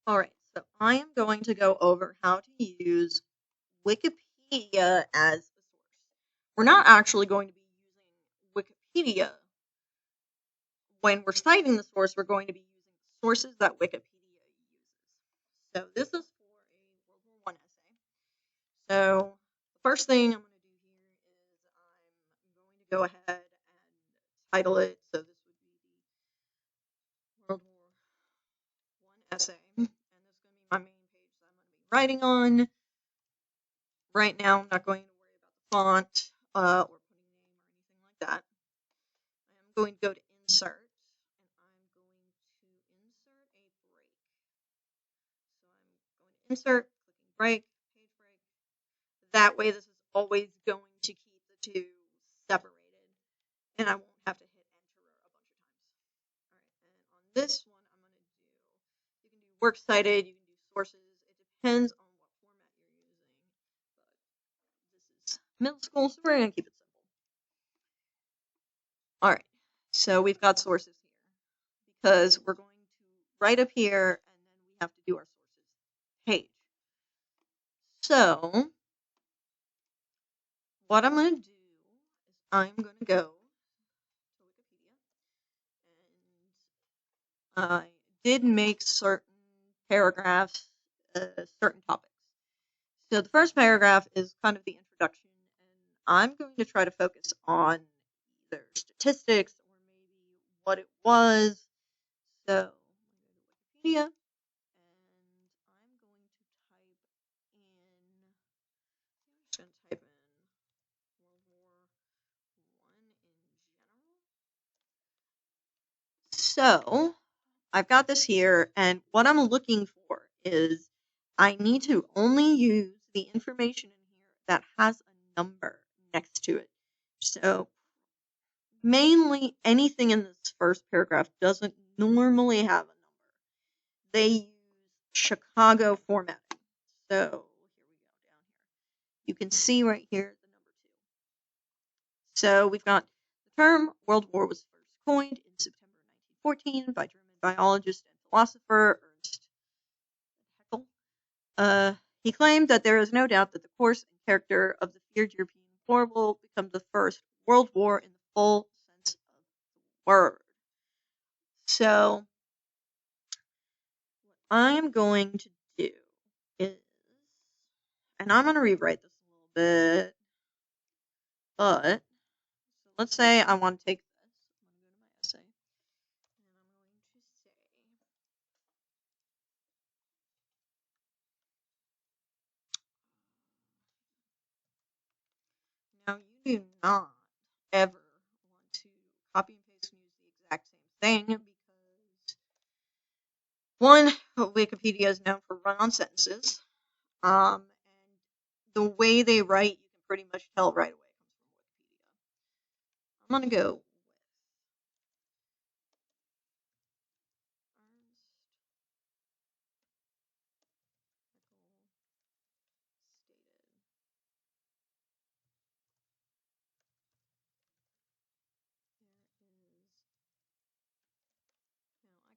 All right, so I am going to go over how to use Wikipedia as a source. We're not actually going to be using Wikipedia when we're citing the source. We're going to be using sources that Wikipedia uses. So this is for a World War I essay. So the first thing I'm going to do here is I'm going to go ahead and title it. So this would be the World War I essay, and this is going to be my main page that I'm going to be writing on. Right now, I'm not going to worry about the font or putting a name or anything like that. I am going to go to Insert, and I'm going to insert a break. So I'm going to Insert, clicking Break, Page Break. That way, this is always going to keep the two separated, and I won't have to hit Enter a bunch of times. All right, and on this one, I'm going to do, you can do Works Cited, you can do Sources. It depends on what format you're using, but this is middle school, so we're going to keep it simple. All right, so we've got sources here because we're going to write up here and then we have to do our sources page. So what I'm going to do is I'm going to go to Wikipedia, and I did make certain paragraphs, certain topics. So the first paragraph is kind of the introduction, and I'm going to try to focus on either statistics or maybe what it was. So I'm going to Wikipedia, and I'm going to type in World War I in general. So I've got this here, and what I'm looking for is I need to only use the information in here that has a number next to it. So mainly anything in this first paragraph doesn't normally have a number. They use Chicago formatting. So here we go down here. You can see right here the number 2. So we've got the term World War was first coined in September 1914 by German biologist and philosopher Ernst Haeckel. He claimed that there is no doubt that the course and character of the feared European war will become the first World War in the full sense of the word. So what I am going to do is, and I'm going to rewrite this a little bit, but so let's say I want to take this. I'm going to go to my essay, and I'm going to say, now you do not ever want to copy and paste and use the exact same thing because, one, Wikipedia is known for run-on sentences, and the way they write, you can pretty much tell right away it comes from Wikipedia. I'm going to go with I can use some of this. There's no doubt the course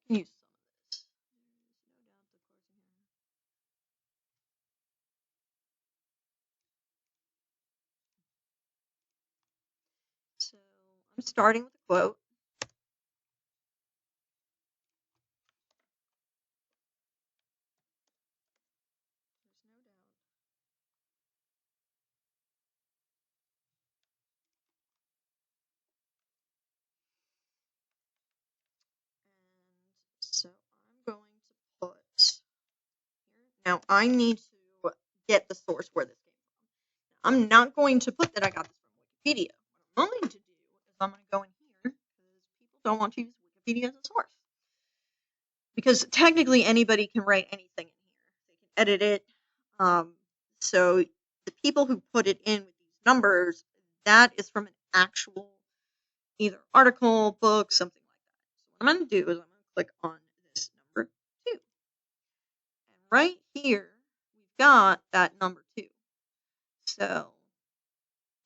in here. So I'm starting with a quote. There's no doubt. And so I'm going to put here. Now I need to get the source where this came from. I'm not going to put that I got this from Wikipedia. What I'm going to do is I'm going to go in here because people don't want to use Wikipedia as a source. Because technically anybody can write anything in here. They can edit it. So the people who put it in with these numbers, that is from an actual either article, book, something like that. So what I'm going to do is I'm going to click on this number 2. And right here, we've got that number 2. So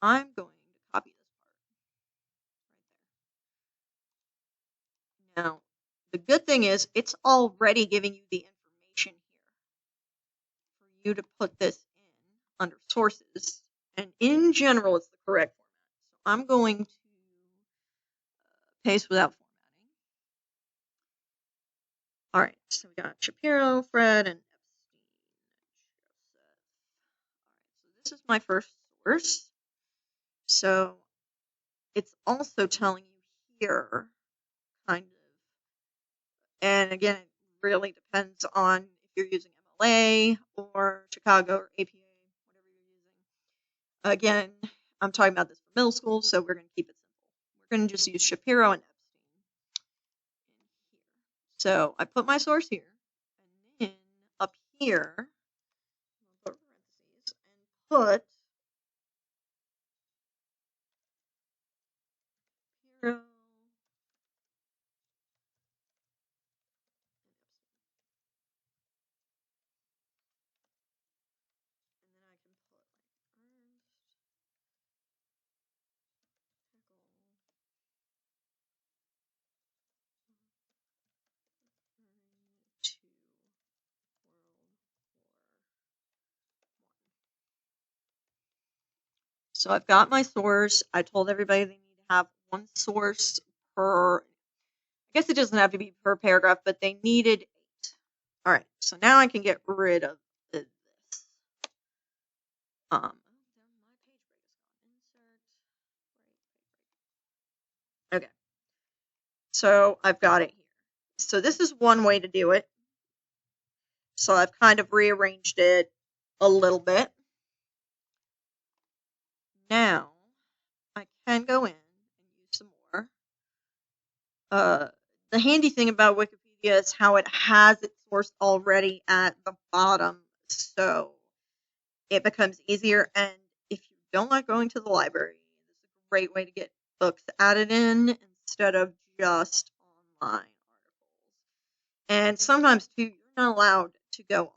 I'm going to copy this part right there. Now, the good thing is it's already giving you the information you to put this in under sources, and in general, it's the correct format. So I'm going to paste without formatting. All right, so we got Shapiro, Fred, and Epstein. All right, so this is my first source. So it's also telling you here, kind of, and again, it really depends on if you're using MLA or Chicago or APA, whatever you're using. Again, I'm talking about this for middle school, so we're going to keep it simple. We're going to just use Shapiro and Epstein in here. So I put my source here, and then up here, I'll put parentheses and put Shapiro and Epstein. And then I can put like Ernst, Haeckel, to So I've got my source. I told everybody they need to have one source per, I guess it doesn't have to be per paragraph, but they needed 8. All right, so now I can get rid of this. Okay, so I've got it here. So this is one way to do it. So I've kind of rearranged it a little bit. Now I can go in and use some more. The handy thing about Wikipedia is how it has it sourced already at the bottom, so it becomes easier. And if you don't like going to the library, this is a great way to get books added in instead of just online articles. And sometimes, too, you're not allowed to go on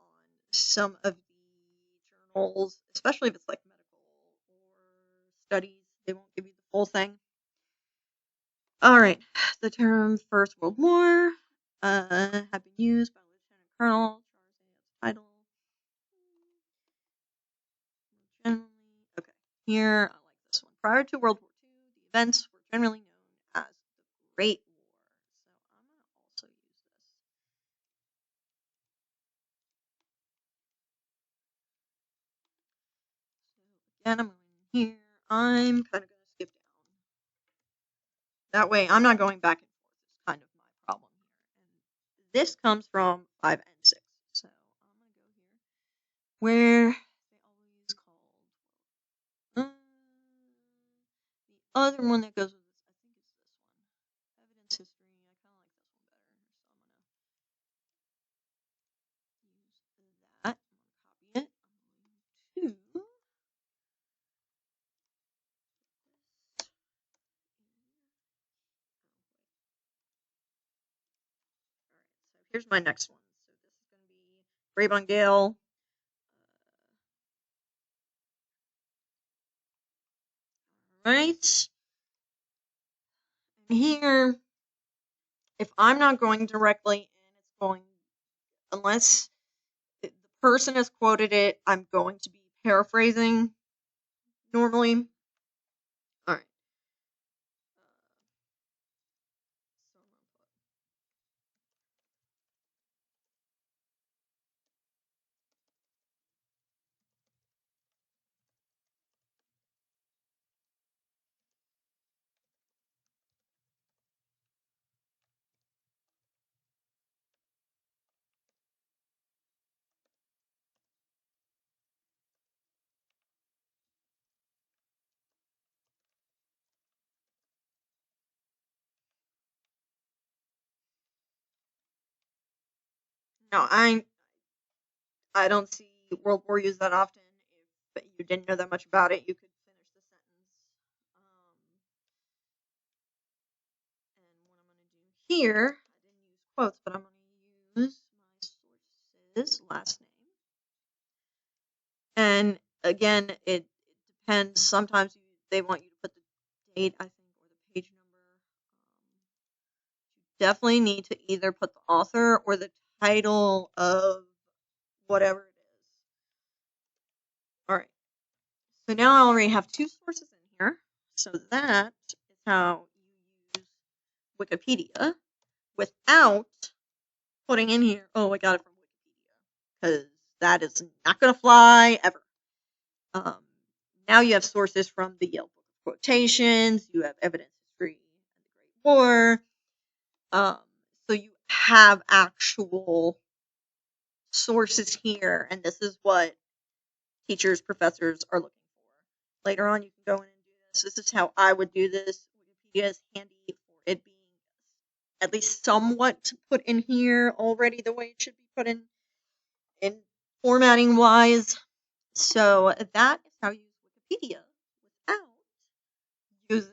some of the journals, especially if it's like medical or studies. They won't give you the full thing. All right, the term First World War have been used by Lieutenant Colonel Charles A. as title. Generally, okay, here I like this one. Prior to World War II, the events were generally known as the Great War. So I'm going to also use this. So again, I'm going here. I'm kind of going to skip down. That way, I'm not going back and forth. It's kind of my problem here. And this comes from 5 and 6. So I'm going to go here where they always called the other one that goes with this. I think it's this one, evidence history. I kind of like this one better, so I'm going to use that. I'm going to copy it. I'm going to Alright, so here's my next one. So this is going to be Braybon Gale. Alright. And here, if I'm not going directly in, it's going, unless the person has quoted it, I'm going to be paraphrasing normally. Alright. No, I don't see World War used that often. If you didn't know that much about it, you could finish the sentence. And what I'm going to do here, I didn't use quotes, but I'm going to use my source's last name. And again, it depends. Sometimes they want you to put the date, I think, or the page number. You definitely need to either put the author or the title of whatever it is. So now I already have two sources in here. So that is how you use Wikipedia without putting in here, oh, I got it from Wikipedia, because that is not going to fly ever. Um, now you have sources from the Yale Book of Quotations, you have evidence history and the Great War. So you have actual sources here, and this is what teachers, professors are looking for. Later on, you can go in and do this. This is how I would do this. Wikipedia is handy for it being at least somewhat put in here already the way it should be put in formatting wise. So that is how you use Wikipedia without using